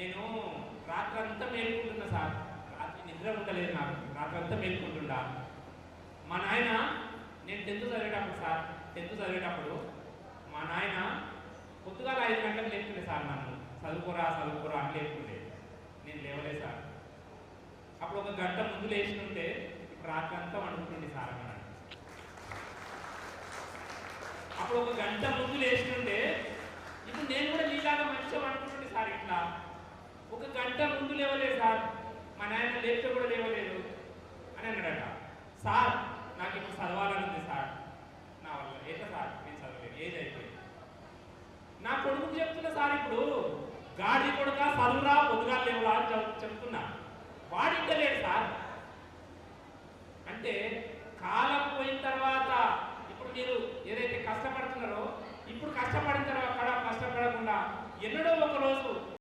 నేను రాత్రంతా మేలుకుంటున్నా సార్. రాత్రి నిద్ర ఉండలేదు నాకు. రాత్రంతా మేలుకుంటుండా. మా నాయన నేను 10th చదివేటప్పుడు సార్, 10th చదివేటప్పుడు మా నాయన పొద్దుగాల 5 గంటలకు లేపుతుండే సార్. నన్ను చదువుకోరా చదువుకోరా అని లేపుతుండే. నేను లేవలేదు సార్. అప్పుడు ఒక గంట ముందు లేచినుంటే ఇప్పుడు రాత్రంతా వండుకుంటుండే సార్ అన్నాడు. అప్పుడు ఒక గంట ముందు లేచినుంటే ఇప్పుడు నేను కూడా నీలాగా మంచిగా వండుకుంటుండే సార్. ఇట్లా ఒక గంట ముందు లేవలేదు సార్. మా నాయన లేపితే కూడా లేవలేదు అని అన్నాడట. సార్ నాకు ఇప్పుడు చదవాలని ఉంది సార్, నా వల్ల ఎట్లా సార్, నేను చదవలేదు, ఏజ్ అయిపోయింది. నా కొడుకుకి చెప్తున్నా సార్, ఇప్పుడు గాడి కొడుక చదువురా పొద్దుగా లేవురా అని చెప్తున్నా. వాడు ఇంకా లేడు సార్. అంటే కాలం పోయిన తర్వాత ఇప్పుడు మీరు ఏదైతే కష్టపడుతున్నారో, ఇప్పుడు కష్టపడిన తర్వాత కష్టపడకుండా ఎన్నడో ఒక రోజు